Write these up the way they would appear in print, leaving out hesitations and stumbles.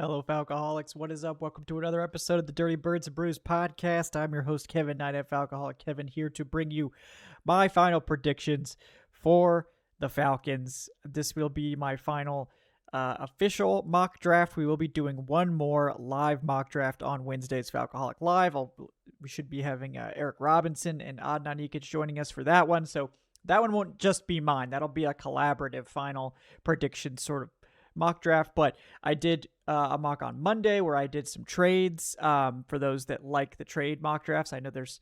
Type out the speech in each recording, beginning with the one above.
fellow Falcoholics. What is up? Welcome to another episode of the Dirty Birds and Brews podcast. I'm your host, Kevin, Night at Falcoholic Kevin, here to bring you my final predictions for the Falcons. This will be my final official mock draft. We will be doing one more live mock draft on Wednesday's Falcoholic Live. We should be having Eric Robinson and Adnan Ikic joining us for that one. So that one won't just be mine. That'll be a collaborative final prediction sort of mock draft. But I did a mock on Monday where I did some trades for those that like the trade mock drafts. I know there's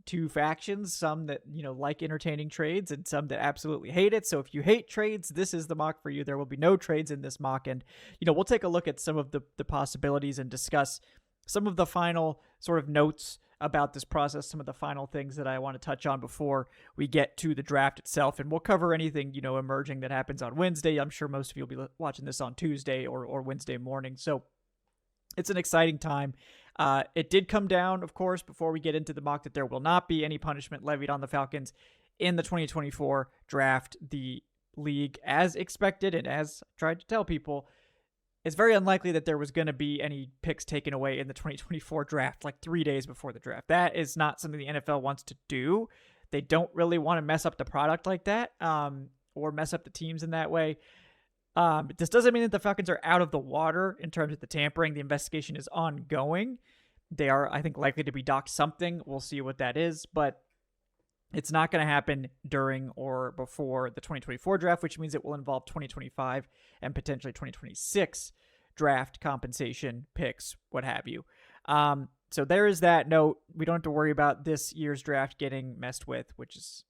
two factions, some that like entertaining trades and some that absolutely hate it. So if you hate trades, this is the mock for you. There will be no trades in this mock, and we'll take a look at some of the possibilities and discuss some of the final sort of notes about this process, some of the final things that I want to touch on before we get to the draft itself. And we'll cover anything, emerging that happens on Wednesday. I'm sure most of you will be watching this on Tuesday or Wednesday morning. So it's an exciting time. It did come down, of course, before we get into the mock, that there will not be any punishment levied on the Falcons in the 2024 draft. The league, as expected and as I tried to tell people, it's very unlikely that there was going to be any picks taken away in the 2024 draft like 3 days before the draft. That is not something the NFL wants to do. They don't really want to mess up the product like that, or mess up the teams in that way. This doesn't mean that the Falcons are out of the water in terms of the tampering. The investigation is ongoing. They are, I think, likely to be docked something. We'll see what that is, but it's not going to happen during or before the 2024 draft, which means it will involve 2025 and potentially 2026 draft compensation picks, what have you. So there is that note. We don't have to worry about this year's draft getting messed with, which is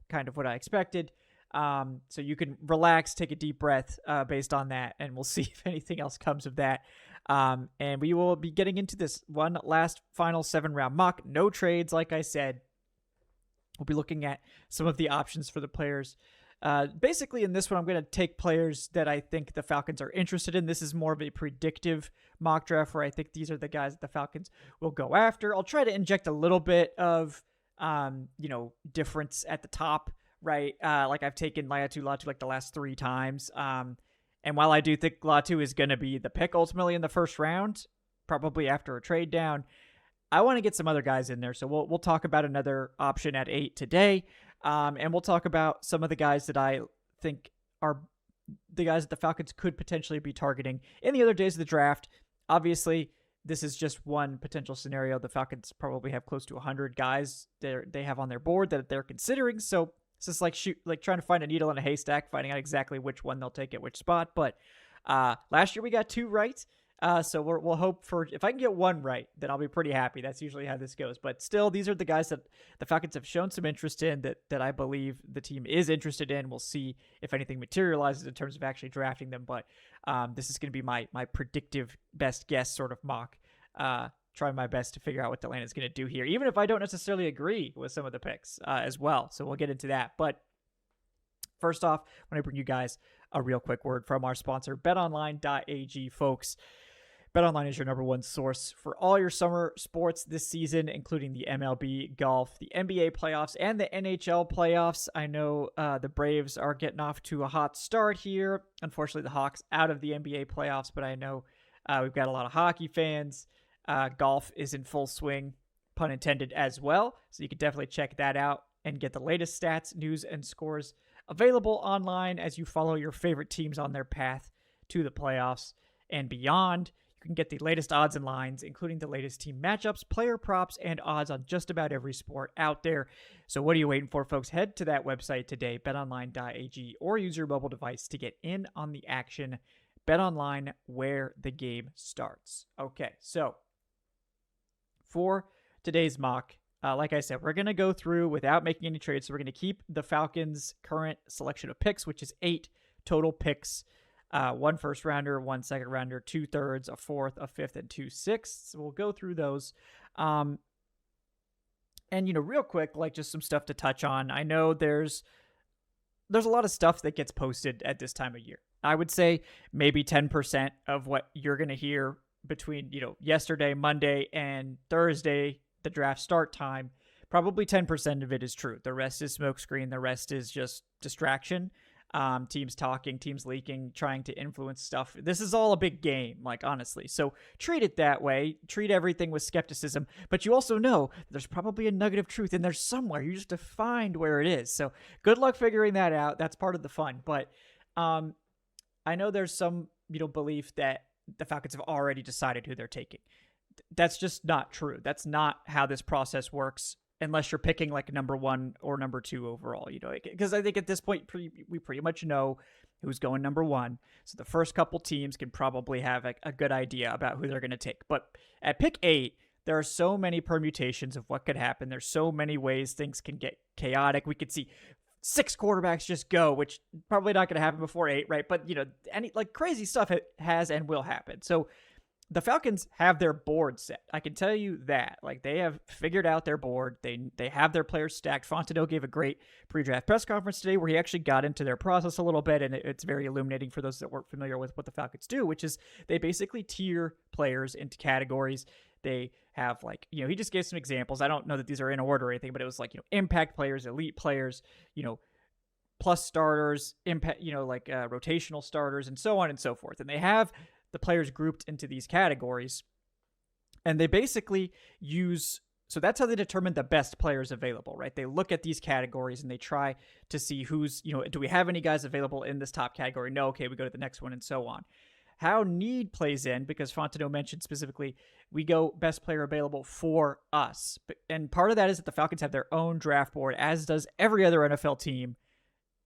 kind of what I expected. So you can relax, take a deep breath based on that, and we'll see if anything else comes of that. And we will be getting into this one last final 7-round mock. No trades, like I said. We'll be looking at some of the options for the players. Basically, in this one, I'm going to take players that I think the Falcons are interested in. This is more of a predictive mock draft where I think these are the guys that the Falcons will go after. I'll try to inject a little bit of, difference at the top, right? Like I've taken Latu like the last 3 times. And while I do think Latu is going to be the pick ultimately in the first round, probably after a trade down, I want to get some other guys in there. So we'll talk about another option at 8 today. And we'll talk about some of the guys that I think are the guys that the Falcons could potentially be targeting in the other days of the draft. Obviously, this is just one potential scenario. The Falcons probably have close to 100 guys they have on their board that they're considering. So it's just like trying to find a needle in a haystack, finding out exactly which one they'll take at which spot. But last year we got 2 right. So we'll hope for, if I can get 1 right, then I'll be pretty happy. That's usually how this goes. But still, these are the guys that the Falcons have shown some interest in that I believe the team is interested in. We'll see if anything materializes in terms of actually drafting them. But this is going to be my predictive best guess sort of mock. Try my best to figure out what Atlanta's going to do here, even if I don't necessarily agree with some of the picks as well. So we'll get into that. But first off, I want to bring you guys a real quick word from our sponsor, betonline.ag, folks. BetOnline is your number one source for all your summer sports this season, including the MLB, golf, the NBA playoffs, and the NHL playoffs. I know the Braves are getting off to a hot start here. Unfortunately, the Hawks out of the NBA playoffs, but I know we've got a lot of hockey fans. Golf is in full swing, pun intended, as well. So you can definitely check that out and get the latest stats, news, and scores available online as you follow your favorite teams on their path to the playoffs and beyond. You can get the latest odds and lines, including the latest team matchups, player props, and odds on just about every sport out there. So what are you waiting for, folks? Head to that website today, betonline.ag, or use your mobile device to get in on the action. BetOnline, where the game starts. Okay, so for today's mock, like I said, we're going to go through without making any trades. So we're going to keep the Falcons' current selection of picks, which is 8 total picks. 1 first rounder, 1 second rounder, 2 thirds, a 4th, a 5th, and 2 sixths. So we'll go through those. And, real quick, like just some stuff to touch on. I know there's a lot of stuff that gets posted at this time of year. I would say maybe 10% of what you're going to hear between, yesterday, Monday, and Thursday, the draft start time, probably 10% of it is true. The rest is smokescreen. The rest is just distraction. teams talking, teams leaking, trying to influence stuff. This is all a big game, like, honestly. So treat it that way. Treat everything with skepticism. But you also know there's probably a nugget of truth in there somewhere. You just have to find where it is. So good luck figuring that out. That's part of the fun. But I know there's some, belief that the Falcons have already decided who they're taking. That's just not true. That's not how this process works. Unless you're picking like number 1 or number 2 overall, because I think at this point we pretty much know who's going number 1. So the first couple teams can probably have a good idea about who they're going to take. But at pick 8, there are so many permutations of what could happen. There's so many ways things can get chaotic. We could see 6 quarterbacks just go, which probably not going to happen before 8, right? But any like crazy stuff has and will happen. So the Falcons have their board set. I can tell you that. Like, they have figured out their board. They have their players stacked. Fontenot gave a great pre-draft press conference today where he actually got into their process a little bit, and it's very illuminating for those that weren't familiar with what the Falcons do, which is they basically tier players into categories. They have, like, he just gave some examples. I don't know that these are in order or anything, but it was like, impact players, elite players, plus starters, impact, rotational starters, and so on and so forth. And they have the players grouped into these categories, and they basically so that's how they determine the best players available, right? They look at these categories and they try to see who's, do we have any guys available in this top category? No. Okay, we go to the next one, and so on. How need plays in, because Fontenot mentioned specifically, we go best player available for us. And part of that is that the Falcons have their own draft board, as does every other NFL team.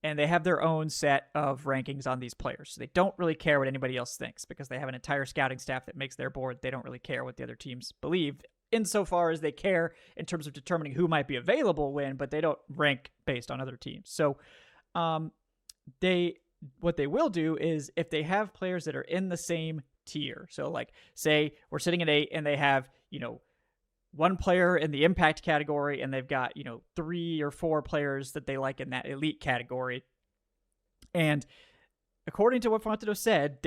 And they have their own set of rankings on these players. So they don't really care what anybody else thinks because they have an entire scouting staff that makes their board. They don't really care what the other teams believe, insofar as they care in terms of determining who might be available when, but they don't rank based on other teams. So what they will do is, if they have players that are in the same tier, so like say we're sitting at 8 and they have, one player in the impact category, and they've got, 3 or 4 players that they like in that elite category. And according to what Fontenot said,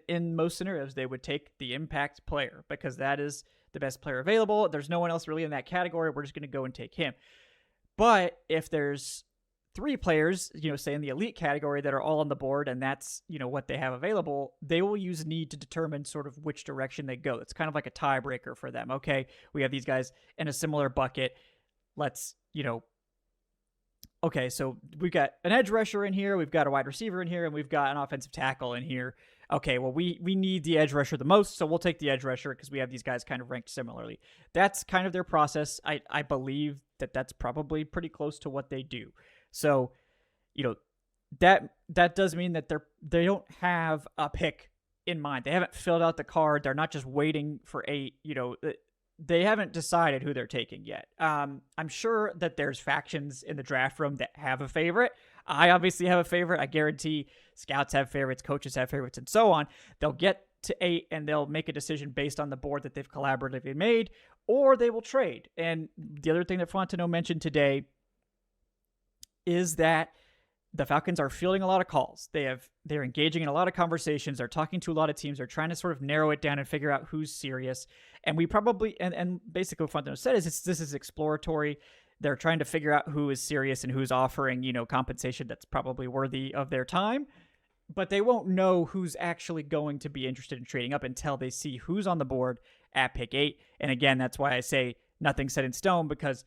in most scenarios, they would take the impact player because that is the best player available. There's no one else really in that category. We're just going to go and take him. But if there's 3 players, say in the elite category, that are all on the board, and that's, what they have available, they will use need to determine sort of which direction they go. It's kind of like a tiebreaker for them. Okay, we have these guys in a similar bucket. Let's, okay, so we've got an edge rusher in here, we've got a wide receiver in here, and we've got an offensive tackle in here. Okay, well, we need the edge rusher the most, so we'll take the edge rusher because we have these guys kind of ranked similarly. That's kind of their process. I believe that's probably pretty close to what they do. So, that does mean that they don't have a pick in mind. They haven't filled out the card. They're not just waiting for 8. They haven't decided who they're taking yet. I'm sure that there's factions in the draft room that have a favorite. I obviously have a favorite. I guarantee scouts have favorites, coaches have favorites, and so on. They'll get to 8 and they'll make a decision based on the board that they've collaboratively made, or they will trade. And the other thing that Fontenot mentioned today is that the Falcons are fielding a lot of calls. They're engaging in a lot of conversations. They're talking to a lot of teams. They're trying to sort of narrow it down and figure out who's serious. And we probably, and basically what Fontenot said is this is exploratory. They're trying to figure out who is serious and who's offering, compensation that's probably worthy of their time. But they won't know who's actually going to be interested in trading up until they see who's on the board at pick 8. And again, that's why I say nothing's set in stone, because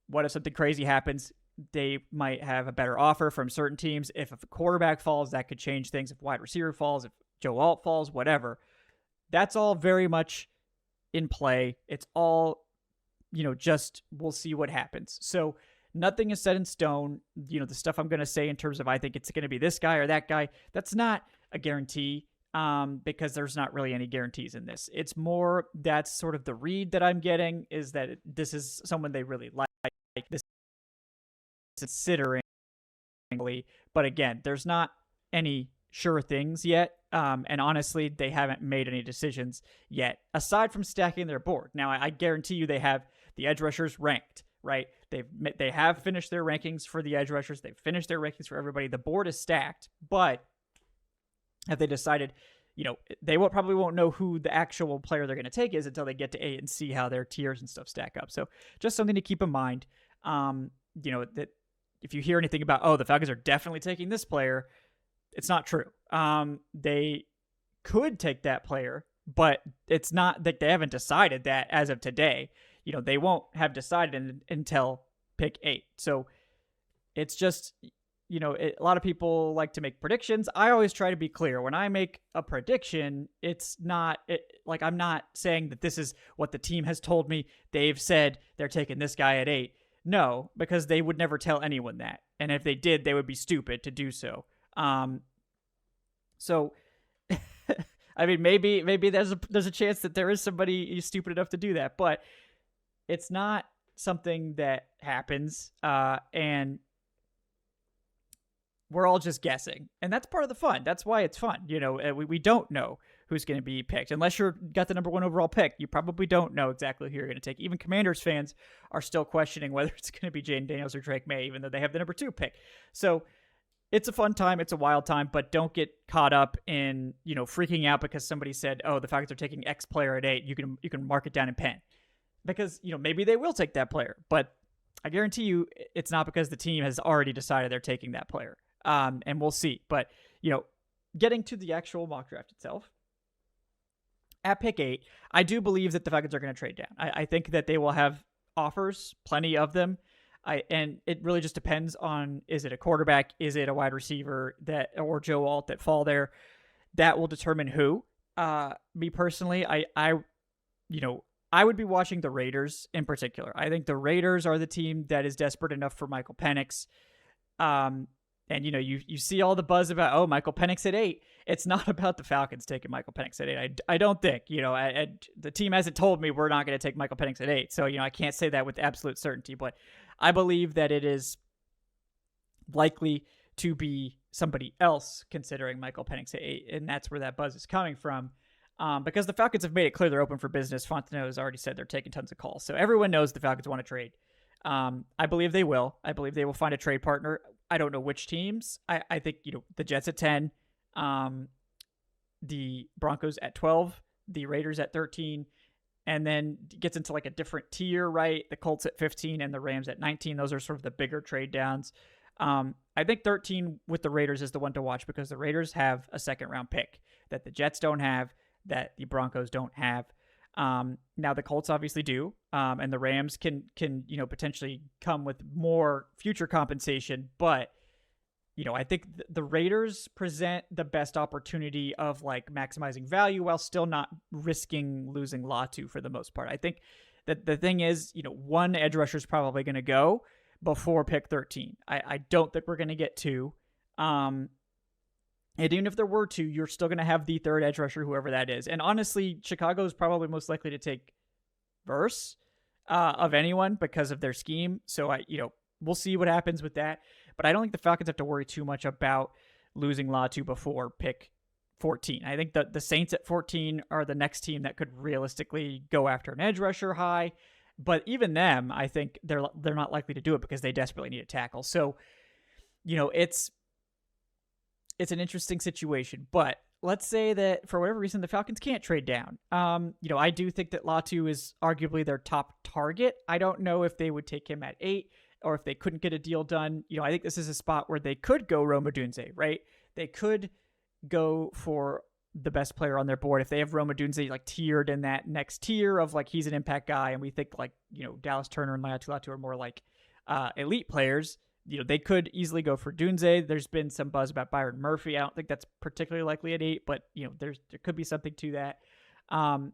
what if something crazy happens? They might have a better offer from certain teams. If a quarterback falls, that could change things. If wide receiver falls, if Joe Alt falls, whatever. That's all very much in play. It's all, just we'll see what happens. So nothing is set in stone. The stuff I'm going to say in terms of I think it's going to be this guy or that guy, that's not a guarantee, because there's not really any guarantees in this. It's more, that's sort of the read that I'm getting, is that this is someone they really like. This considering, but again, there's not any sure things yet, and honestly, they haven't made any decisions yet aside from stacking their board. Now, I guarantee you they have the edge rushers ranked, right? They have finished their rankings for the edge rushers. They've finished their rankings for everybody. The board is stacked, but have they decided, they probably won't know who the actual player they're going to take is until they get to 8 and see how their tiers and stuff stack up. So just something to keep in mind. That if you hear anything about, the Falcons are definitely taking this player, It's not true. They could take that player, but it's not that they haven't decided that as of today. They won't have decided until pick 8. So it's just, a lot of people like to make predictions. I always try to be clear. When I make a prediction, it's not like I'm not saying that this is what the team has told me. They've said they're taking this guy at 8. No, because they would never tell anyone that. And if they did, they would be stupid to do so. So, I mean, maybe there's a chance that there is somebody stupid enough to do that, but it's not something that happens. And we're all just guessing, and that's part of the fun. That's why it's fun. We don't know who's going to be picked unless you're got the number 1 overall pick. You probably don't know exactly who you're going to take. Even Commanders fans are still questioning whether it's going to be Jaden Daniels or Drake May, even though they have the number 2 pick. So it's a fun time. It's a wild time, but don't get caught up in, freaking out because somebody said, oh, the Falcons are taking X player at 8. You can mark it down in pen because, maybe they will take that player, but I guarantee you it's not because the team has already decided they're taking that player. And we'll see. But, getting to the actual mock draft itself, at pick 8, I do believe that the Falcons are going to trade down. I think that they will have offers, plenty of them. And it really just depends on, is it a quarterback? Is it a wide receiver or Joe Alt that fall there? That will determine who. Me personally, I would be watching the Raiders in particular. I think the Raiders are the team that is desperate enough for Michael Penix. And, you see all the buzz about, oh, Michael Penix at 8. It's not about the Falcons taking Michael Penix at 8. I don't think, the team hasn't told me we're not going to take Michael Penix at 8. So, I can't say that with absolute certainty, but I believe that it is likely to be somebody else considering Michael Penix at 8. And that's where that buzz is coming from. Because the Falcons have made it clear they're open for business. Fontenot has already said they're taking tons of calls. So everyone knows the Falcons want to trade. I believe they will. I believe they will find a trade partner. I don't know which teams. I think, the Jets at 10, the Broncos at 12, the Raiders at 13, and then gets into like a different tier, right? The Colts at 15 and the Rams at 19. Those are sort of the bigger trade downs. I think 13 with the Raiders is the one to watch because the Raiders have a second round pick that the Jets don't have, that the Broncos don't have. Now the Colts obviously do, and the Rams can potentially come with more future compensation, but I think the Raiders present the best opportunity of like maximizing value while still not risking losing Latu for the most part. I think that the thing is, one edge rusher is probably going to go before pick 13. I don't think we're going to get 2. And even if there were 2, you're still going to have the third edge rusher, whoever that is. And honestly, Chicago is probably most likely to take Verse of anyone because of their scheme. So we'll see what happens with that. But I don't think the Falcons have to worry too much about losing Latu before pick 14. I think the Saints at 14 are the next team that could realistically go after an edge rusher high. But even them, I think they're not likely to do it because they desperately need a tackle. So, it's an interesting situation. But let's say that for whatever reason, the Falcons can't trade down. I do think that Latu is arguably their top target. I don't know if they would take him at 8 or if they couldn't get a deal done. I think this is a spot where they could go Rome Odunze, right? They could go for the best player on their board. If they have Rome Odunze like tiered in that next tier of like, he's an impact guy, and we think like, Dallas Turner and Laiatu Latu are more like elite players, they could easily go for Dunze. There's been some buzz about Byron Murphy. I don't think that's particularly likely at 8, but there could be something to that. And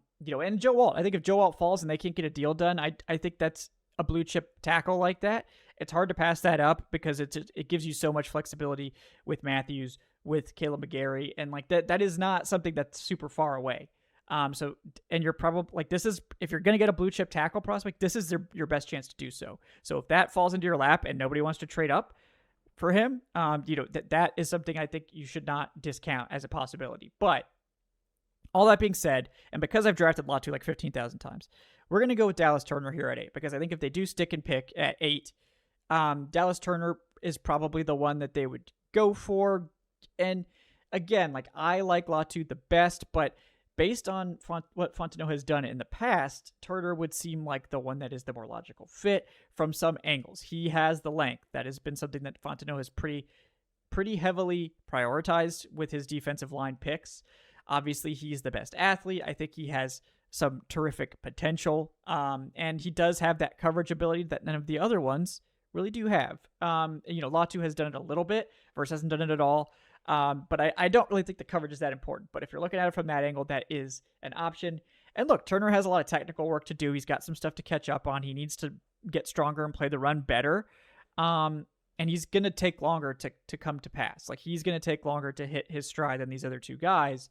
Joe Alt. I think if Joe Alt falls and they can't get a deal done, I think that's a blue chip tackle like that. It's hard to pass that up because it gives you so much flexibility with Matthews, with Caleb McGarry, and like that is not something that's super far away. So, and you're probably like, this is, if you're going to get a blue chip tackle prospect, this is your best chance to do so. So if that falls into your lap and nobody wants to trade up for him, that is something I think you should not discount as a possibility. But all that being said, and because I've drafted Latu like 15,000 times, we're going to go with Dallas Turner here at 8, because I think if they do stick and pick at 8, Dallas Turner is probably the one that they would go for. And again, like, I like Latu the best, but based on what Fontenot has done in the past, Turner would seem like the one that is the more logical fit from some angles. He has the length. That has been something that Fontenot has pretty pretty heavily prioritized with his defensive line picks. Obviously, he's the best athlete. I think he has some terrific potential, and he does have that coverage ability that none of the other ones really do have. Latu has done it a little bit, Verse hasn't done it at all. But I don't really think the coverage is that important. But if you're looking at it from that angle, that is an option. And look, Turner has a lot of technical work to do. He's got some stuff to catch up on. He needs to get stronger and play the run better. And he's going to take longer to come to pass. Like, he's going to take longer to hit his stride than these other two guys.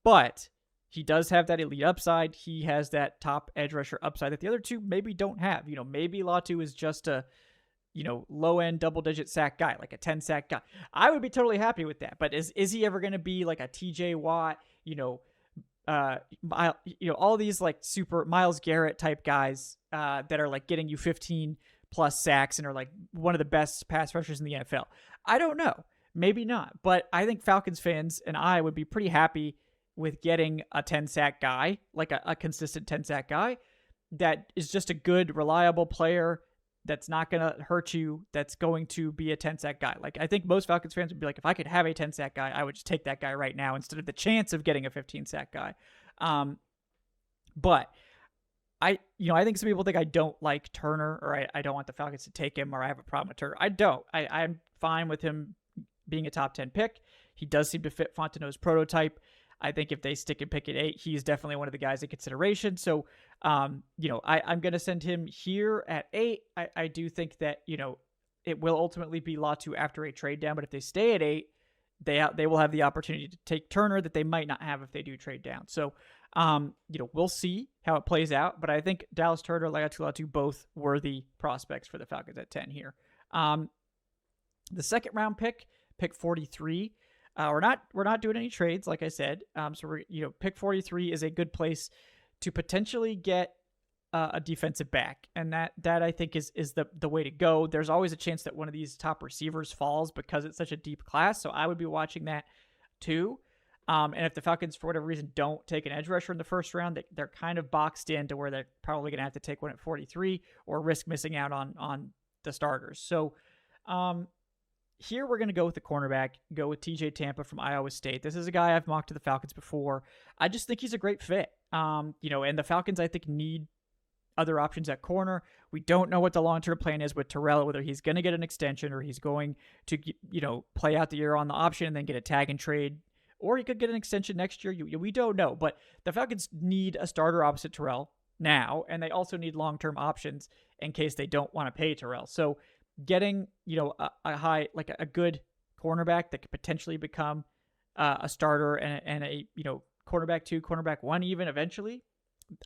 But he does have that elite upside. He has that top edge rusher upside that the other two maybe don't have. Maybe Latu is just a, low-end double-digit sack guy, like a 10-sack guy. I would be totally happy with that. But is he ever going to be like a TJ Watt, all these like super Myles Garrett type guys that are like getting you 15 plus sacks and are like one of the best pass rushers in the NFL? I don't know. Maybe not. But I think Falcons fans and I would be pretty happy with getting a 10-sack guy, like a consistent 10-sack guy that is just a good, reliable player that's not going to hurt you, that's going to be a 10-sack guy. Like, I think most Falcons fans would be like, if I could have a 10-sack guy, I would just take that guy right now instead of the chance of getting a 15-sack guy. But I think some people think I don't like Turner, or I don't want the Falcons to take him, or I have a problem with Turner. I don't. I'm fine with him being a top 10 pick. He does seem to fit Fontenot's prototype. I think if they stick and pick at 8, he's definitely one of the guys in consideration. So, I'm going to send him here at 8. I do think that, it will ultimately be Latu after a trade down, but if they stay at 8, they will have the opportunity to take Turner that they might not have if they do trade down. So, we'll see how it plays out, but I think Dallas Turner, Latu, both worthy prospects for the Falcons at 10 here. The second round pick 43. We're not doing any trades, like I said. So pick 43 is a good place to potentially get a defensive back, and that I think is the way to go. There's always a chance that one of these top receivers falls because it's such a deep class. So I would be watching that too. And if the Falcons, for whatever reason, don't take an edge rusher in the first round, they're kind of boxed into where they're probably going to have to take one at 43 or risk missing out on the starters. So, here we're going to go with the cornerback, go with TJ Tampa from Iowa State. This is a guy I've mocked to the Falcons before. I just think he's a great fit. And the Falcons, I think, need other options at corner. We don't know what the long-term plan is with Terrell, whether he's going to get an extension or he's going to, play out the year on the option and then get a tag and trade, or he could get an extension next year. We don't know, but the Falcons need a starter opposite Terrell now, and they also need long-term options in case they don't want to pay Terrell. So getting, a high, like a good cornerback that could potentially become a starter and a, cornerback 2, cornerback 1 even eventually,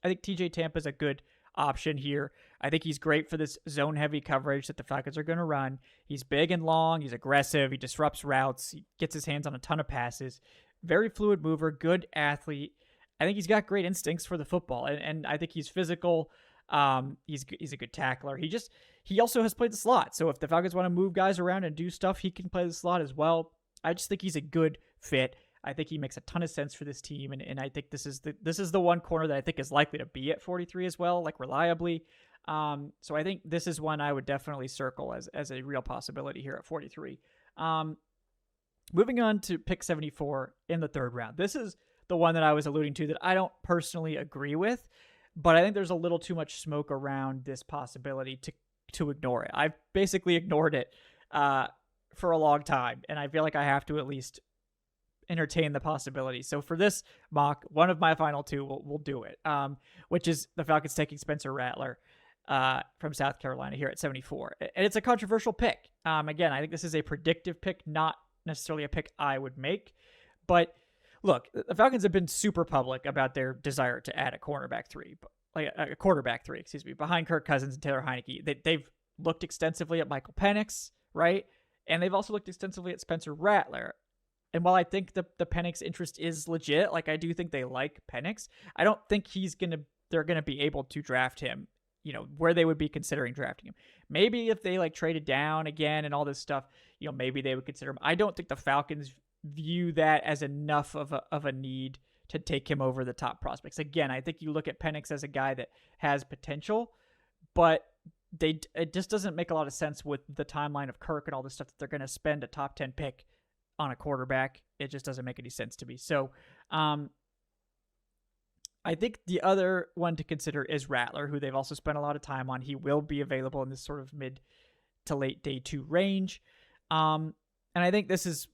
I think TJ Tampa is a good option here. I think he's great for this zone-heavy coverage that the Falcons are going to run. He's big and long. He's aggressive. He disrupts routes. He gets his hands on a ton of passes. Very fluid mover, good athlete. I think he's got great instincts for the football, and I think he's physical. He's a good tackler. He also has played the slot. So if the Falcons want to move guys around and do stuff, he can play the slot as well. I just think he's a good fit. I think he makes a ton of sense for this team. And I think this is the one corner that I think is likely to be at 43 as well, like reliably. So I think this is one I would definitely circle as a real possibility here at 43. Moving on to pick 74 in the third round. This is the one that I was alluding to that I don't personally agree with, but I think there's a little too much smoke around this possibility to ignore it. I've basically ignored it for a long time, and I feel like I have to at least entertain the possibility. So for this mock, one of my final two will do it, which is the Falcons taking Spencer Rattler from South Carolina here at 74. And it's a controversial pick. Again, I think this is a predictive pick, not necessarily a pick I would make. But look, the Falcons have been super public about their desire to add a quarterback 3, behind Kirk Cousins and Taylor Heineke. They've looked extensively at Michael Penix, right? And they've also looked extensively at Spencer Rattler. And while I think the Penix interest is legit, like I do think they like Penix, I don't think they're gonna be able to draft him, where they would be considering drafting him. Maybe if they traded down again and all this stuff, maybe they would consider him. I don't think the Falcons view that as enough of a need to take him over the top prospects. Again, I think you look at Penix as a guy that has potential, but it just doesn't make a lot of sense with the timeline of Kirk and all this stuff that they're going to spend a top 10 pick on a quarterback. It just doesn't make any sense to me. So I think the other one to consider is Rattler, who they've also spent a lot of time on. He will be available in this sort of mid to late day 2 range. And I think this is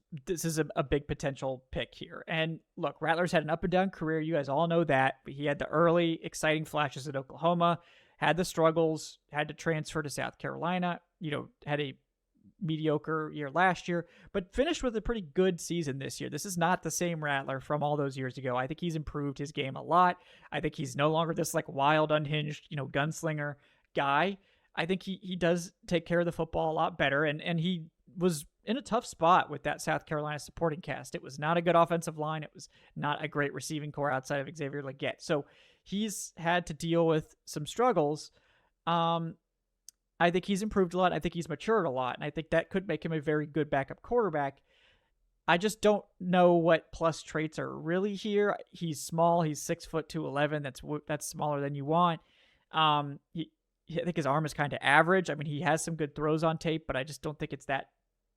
a big potential pick here. And look, Rattler's had an up and down career. You guys all know that. But he had the early exciting flashes at Oklahoma, had the struggles, had to transfer to South Carolina, had a mediocre year last year, but finished with a pretty good season this year. This is not the same Rattler from all those years ago. I think he's improved his game a lot. I think he's no longer this like wild, unhinged, gunslinger guy. I think he does take care of the football a lot better, and he was in a tough spot with that South Carolina supporting cast. It was not a good offensive line. It was not a great receiving core outside of Xavier Legette. So he's had to deal with some struggles. I think he's improved a lot. I think he's matured a lot, and I think that could make him a very good backup quarterback. I just don't know what plus traits are really here. He's small. He's 6'2", that's smaller than you want. I think his arm is kind of average. I mean, he has some good throws on tape, but I just don't think it's that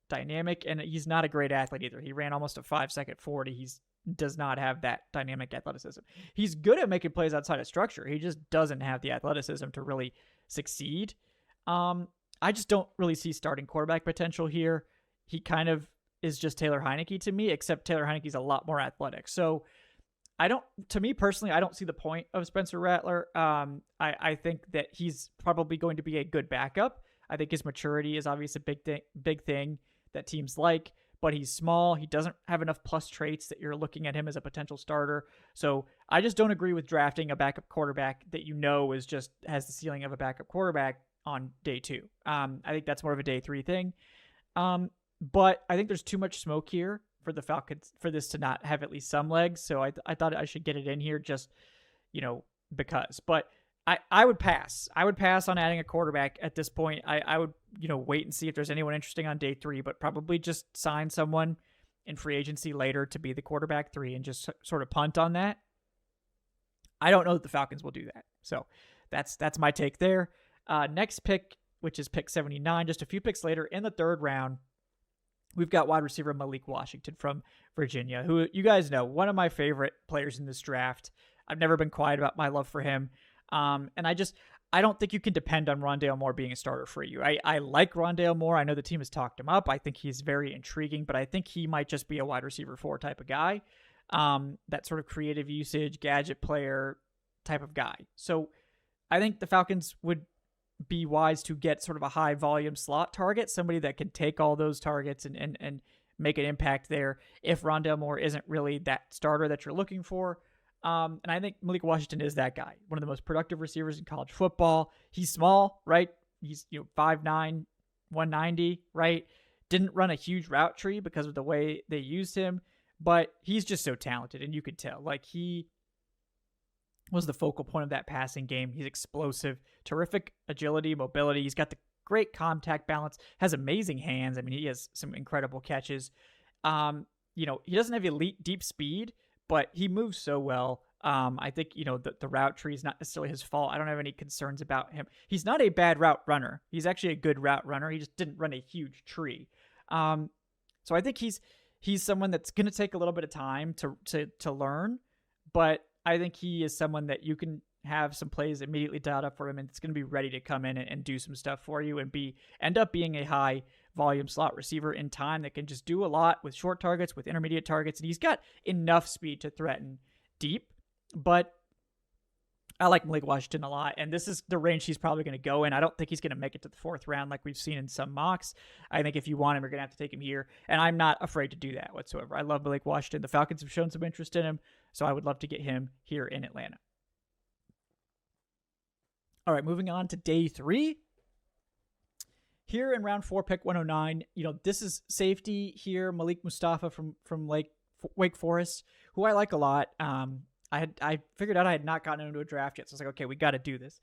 dynamic, and he's not a great athlete either. He ran almost a 5-second 40. He does not have that dynamic athleticism. He's good at making plays outside of structure. He just doesn't have the athleticism to really succeed. I just don't really see starting quarterback potential here. He kind of is just Taylor Heineke to me, except Taylor Heineke's a lot more athletic. So to me personally, I don't see the point of Spencer Rattler. I think that he's probably going to be a good backup. I think his maturity is obviously a big thing that teams like, but he's small. He doesn't have enough plus traits that you're looking at him as a potential starter. So I just don't agree with drafting a backup quarterback that has the ceiling of a backup quarterback on day 2. I think that's more of a day 3 thing. But I think there's too much smoke here for the Falcons for this to not have at least some legs. So I thought I should get it in here just, because. But I would pass. I would pass on adding a quarterback at this point. I would, wait and see if there's anyone interesting on day 3, but probably just sign someone in free agency later to be the quarterback 3 and just sort of punt on that. I don't know that the Falcons will do that. So that's my take there. Next pick, which is pick 79, just a few picks later in the 3rd round, we've got wide receiver Malik Washington from Virginia, who you guys know, one of my favorite players in this draft. I've never been quiet about my love for him. And I don't think you can depend on Rondale Moore being a starter for you. I like Rondale Moore. I know the team has talked him up. I think he's very intriguing, but I think he might just be a wide receiver 4 type of guy. That sort of creative usage, gadget player type of guy. So I think the Falcons would be wise to get sort of a high volume slot target, somebody that can take all those targets and make an impact there if Rondale Moore isn't really that starter that you're looking for. And I think Malik Washington is that guy, one of the most productive receivers in college football. He's small, right? He's 5'9", 190, right? Didn't run a huge route tree because of the way they used him, but he's just so talented, and you could tell. Like, he was the focal point of that passing game. He's explosive, terrific agility, mobility. He's got the great contact balance, has amazing hands. I mean, he has some incredible catches. He doesn't have elite deep speed, but he moves so well. I think, the route tree is not necessarily his fault. I don't have any concerns about him. He's not a bad route runner. He's actually a good route runner. He just didn't run a huge tree. So I think he's someone that's going to take a little bit of time to learn, but I think he is someone that you can have some plays immediately dialed up for him, and it's going to be ready to come in and do some stuff for you and end up being a high volume slot receiver in time that can just do a lot with short targets, with intermediate targets. And he's got enough speed to threaten deep, but I like Malik Washington a lot, and this is the range he's probably going to go in. I don't think he's going to make it to the 4th round like we've seen in some mocks. I think if you want him, you're going to have to take him here, and I'm not afraid to do that whatsoever. I love Malik Washington. The Falcons have shown some interest in him, so I would love to get him here in Atlanta. All right, moving on to day 3. Here in round 4, pick 109, this is safety here, Malik Mustafa from Wake Forest, who I like a lot. I figured out I had not gotten into a draft yet, so I was like, okay, we got to do this.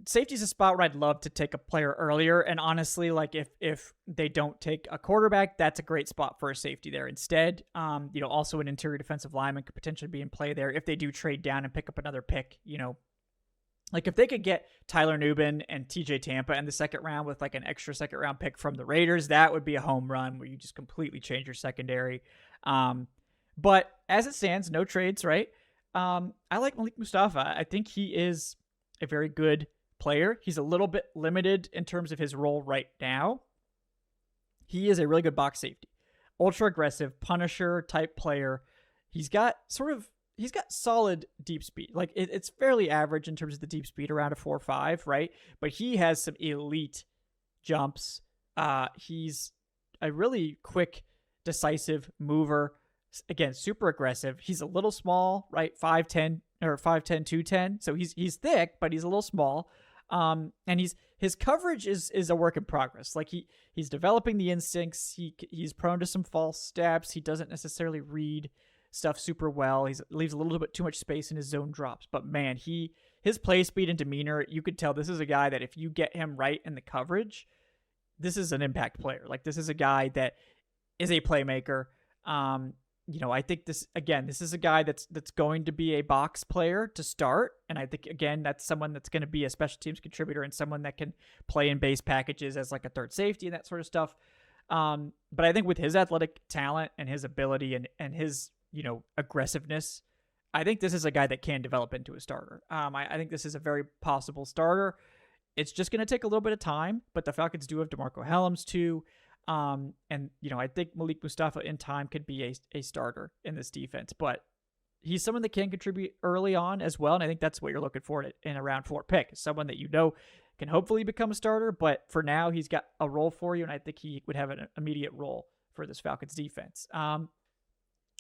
Safety's a spot where I'd love to take a player earlier, and honestly, like if they don't take a quarterback, that's a great spot for a safety there instead. Also an interior defensive lineman could potentially be in play there if they do trade down and pick up another pick, Like if they could get Tyler Nubin and TJ Tampa in the second round with like an extra second round pick from the Raiders, that would be a home run where you just completely change your secondary. But as it stands, no trades, right? I like Malik Mustafa. I think he is a very good player. He's a little bit limited in terms of his role right now. He is a really good box safety, ultra aggressive, Punisher type player. He's got solid deep speed. Like it's fairly average in terms of the deep speed, around a 4.5, right? But he has some elite jumps. He's a really quick, decisive mover. Again, super aggressive. He's a little small, right? 5'10 or 5'10", 210. So he's thick, but he's a little small. And his coverage is a work in progress. Like he's developing the instincts. He's prone to some false steps. He doesn't necessarily read stuff super well. He leaves a little bit too much space in his zone drops. But man, his play speed and demeanor, you could tell this is a guy that if you get him right in the coverage, this is an impact player. Like this is a guy that is a playmaker. I think this is a guy that's going to be a box player to start. And I think, again, that's someone that's going to be a special teams contributor and someone that can play in base packages as like a third safety and that sort of stuff. But I think with his athletic talent and his ability and his, aggressiveness, I think this is a guy that can develop into a starter. I think this is a very possible starter. It's just going to take a little bit of time, but the Falcons do have DeMarco Hellams too. I think Malik Mustafa in time could be a starter in this defense, but he's someone that can contribute early on as well. And I think that's what you're looking for in a round 4 pick, someone that can hopefully become a starter, but for now he's got a role for you. And I think he would have an immediate role for this Falcons defense.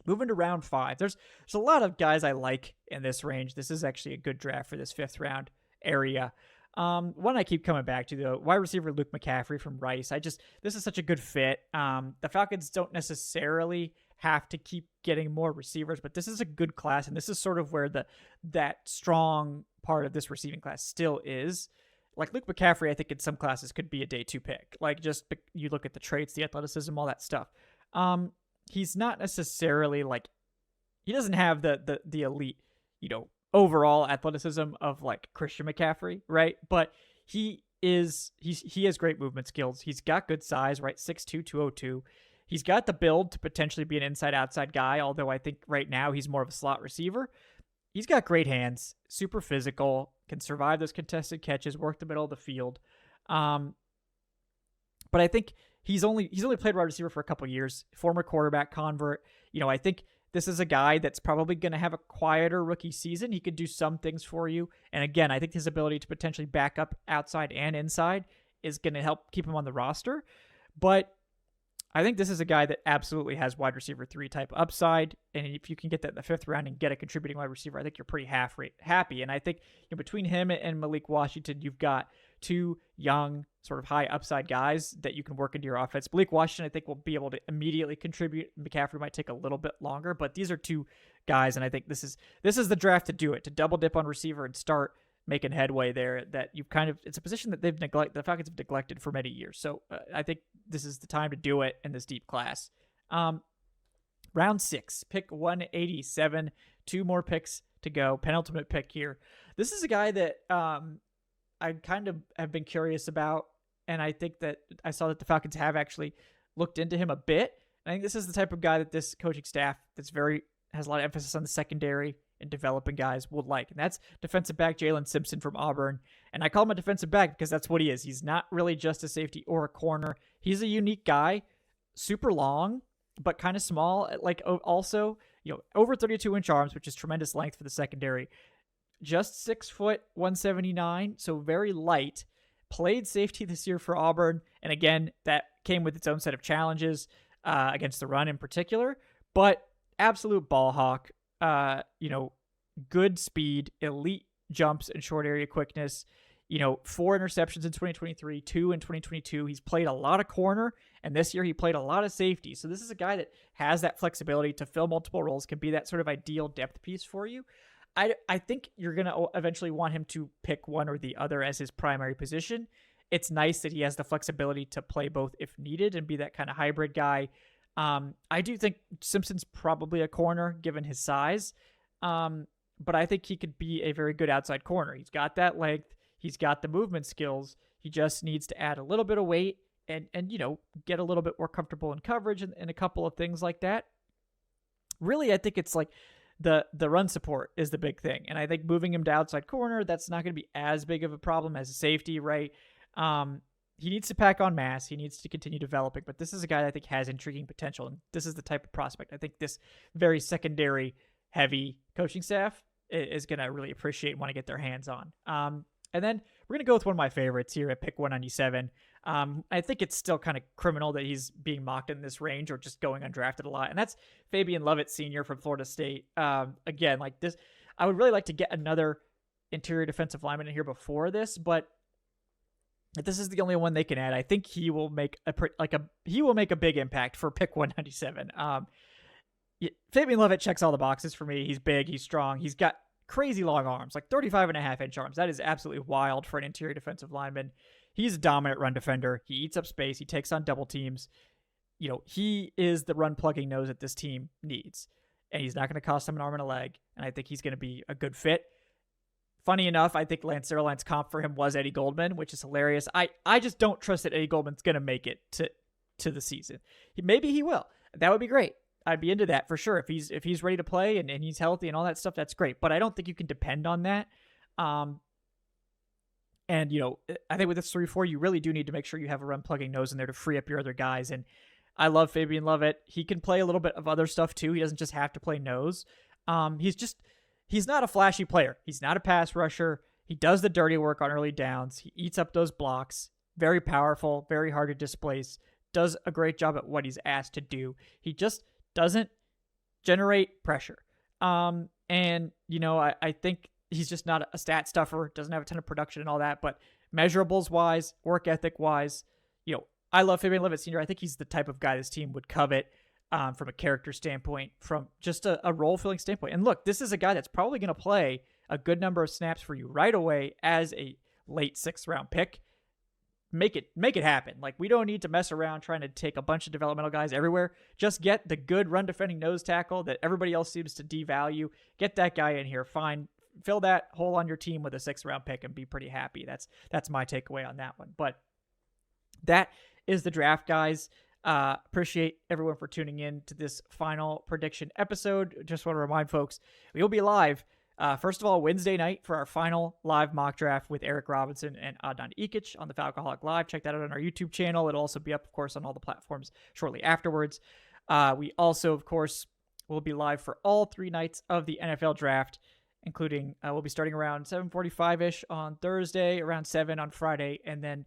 Moving to round 5, there's a lot of guys I like in this range. This is actually a good draft for this 5th round area. One I keep coming back to, though, wide receiver Luke McCaffrey from Rice. This is such a good fit. The Falcons don't necessarily have to keep getting more receivers, but this is a good class, and this is sort of where that strong part of this receiving class still is. Like Luke McCaffrey, I think in some classes could be a day 2 pick. Like just you look at the traits, the athleticism, all that stuff. He's not necessarily like, he doesn't have the elite, overall athleticism of like Christian McCaffrey, right? But he has great movement skills. He's got good size, right? 6'2", 202. He's got the build to potentially be an inside-outside guy, although I think right now he's more of a slot receiver. He's got great hands, super physical, can survive those contested catches, work the middle of the field. But I think he's only played wide receiver for a couple years, former quarterback convert. I think this is a guy that's probably going to have a quieter rookie season. He could do some things for you. And again, I think his ability to potentially back up outside and inside is going to help keep him on the roster. But I think this is a guy that absolutely has wide receiver 3 type upside. And if you can get that in the 5th round and get a contributing wide receiver, I think you're pretty happy. And I think between him and Malik Washington, you've got 2 young, sort of high upside guys that you can work into your offense. Malik Washington, I think, will be able to immediately contribute. McCaffrey might take a little bit longer, but these are 2 guys, and I think this is the draft to do it, to double dip on receiver and start making headway there. That you it's a position that the Falcons have neglected for many years. So I think this is the time to do it in this deep class. Round 6, pick 187, 2 more picks to go. Penultimate pick here. This is a guy that I kind of have been curious about, and I think that I saw that the Falcons have actually looked into him a bit. I think this is the type of guy that this coaching staff has a lot of emphasis on the secondary and developing guys would like. And that's defensive back Jalen Simpson from Auburn. And I call him a defensive back because that's what he is. He's not really just a safety or a corner. He's a unique guy, super long, but kind of small. Like also, over 32-inch arms, which is tremendous length for the secondary. Just 6 foot, 179, so very light. Played safety this year for Auburn, and again, that came with its own set of challenges against the run in particular. But absolute ball hawk, good speed, elite jumps and short area quickness. 4 interceptions in 2023, 2 in 2022. He's played a lot of corner, and this year he played a lot of safety. So this is a guy that has that flexibility to fill multiple roles, can be that sort of ideal depth piece for you. I think you're going to eventually want him to pick one or the other as his primary position. It's nice that he has the flexibility to play both if needed and be that kind of hybrid guy. I do think Simpson's probably a corner given his size. but I think he could be a very good outside corner. He's got that length. He's got the movement skills. He just needs to add a little bit of weight and get a little bit more comfortable in coverage and a couple of things like that. Really, I think it's like the run support is the big thing. And I think moving him to outside corner, that's not going to be as big of a problem as a safety, right? He needs to pack on mass. He needs to continue developing. But this is a guy that I think has intriguing potential. And this is the type of prospect I think this very secondary heavy coaching staff is going to really appreciate and want to get their hands on. And then we're going to go with one of my favorites here at pick 197. I think it's still kind of criminal that he's being mocked in this range or just going undrafted a lot. And that's Fabian Lovett Sr. from Florida State. Again, like this, I would really like to get another interior defensive lineman in here before this, but if this is the only one they can add, I think he will make a big impact for pick 197. Fabian Lovett checks all the boxes for me. He's big, he's strong, he's got crazy long arms, like 35.5-inch arms. That is absolutely wild for an interior defensive lineman. He's a dominant run defender. He eats up space. He takes on double teams. He is the run plugging nose that this team needs. And he's not going to cost them an arm and a leg. And I think he's going to be a good fit. Funny enough, I think Lance Zierlein's comp for him was Eddie Goldman, which is hilarious. I just don't trust that Eddie Goldman's going to make it to the season. Maybe he will. That would be great. I'd be into that for sure. If he's ready to play and he's healthy and all that stuff, that's great. But I don't think you can depend on that. And, I think with this 3-4, you really do need to make sure you have a run plugging nose in there to free up your other guys. And I love Fabian Lovett. He can play a little bit of other stuff too. He doesn't just have to play nose. He's not a flashy player. He's not a pass rusher. He does the dirty work on early downs. He eats up those blocks. Very powerful, very hard to displace. Does a great job at what he's asked to do. He just doesn't generate pressure. I think he's just not a stat stuffer, doesn't have a ton of production and all that, but measurables wise, work ethic wise, I love Fabian Lovett Sr. I think he's the type of guy this team would covet from a character standpoint, from just a role filling standpoint. And look, this is a guy that's probably going to play a good number of snaps for you right away as a late 6th round pick. Make it happen. Like, we don't need to mess around trying to take a bunch of developmental guys everywhere. Just get the good run defending nose tackle that everybody else seems to devalue. Get that guy in here. Fine. Fill that hole on your team with a 6th round pick and be pretty happy. That's my takeaway on that one. But that is the draft, guys. Appreciate everyone for tuning in to this final prediction episode. Just want to remind folks, we will be live first of all, Wednesday night for our final live mock draft with Eric Robinson and Adnan Ikic on the Falcoholic Live. Check that out on our YouTube channel. It'll also be up, of course, on all the platforms shortly afterwards. We also, of course, will be live for all 3 nights of the NFL draft, including we'll be starting around 7:45-ish on Thursday, around 7 on Friday, and then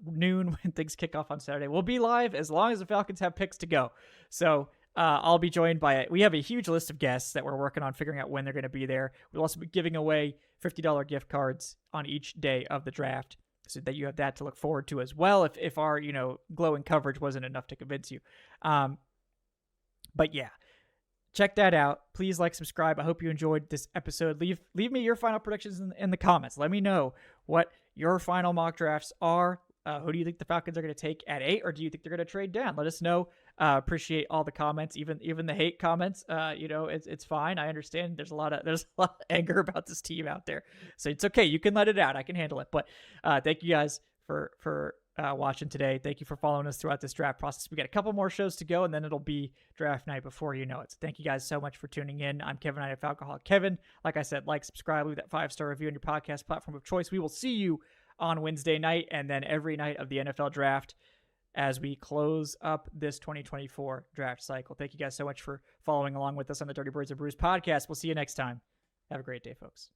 noon when things kick off on Saturday. We'll be live as long as the Falcons have picks to go. So I'll be joined by we have a huge list of guests that we're working on figuring out when they're going to be there. We'll also be giving away $50 gift cards on each day of the draft, so that you have that to look forward to as well if our glowing coverage wasn't enough to convince you. But yeah, check that out. Please like, subscribe. I hope you enjoyed this episode. Leave me your final predictions in the comments. Let me know what your final mock drafts are. Who do you think the Falcons are going to take at 8, or do you think they're going to trade down? Let us know. Appreciate all the comments, even the hate comments. It's fine. I understand. There's a lot of anger about this team out there, so it's okay. You can let it out. I can handle it. But thank you guys for watching today. Thank you for following us throughout this draft process. We got a couple more shows to go, and then it'll be draft night before you know it. So thank you guys so much for tuning in. I'm Kevin Knight of Alcoholic Kevin. Like I said, like, subscribe, leave that 5-star review on your podcast platform of choice. We will see you on Wednesday night and then every night of the NFL draft as we close up this 2024 draft cycle. Thank you guys so much for following along with us on the Dirty Birds and Brews podcast. We'll see you next time. Have a great day, folks.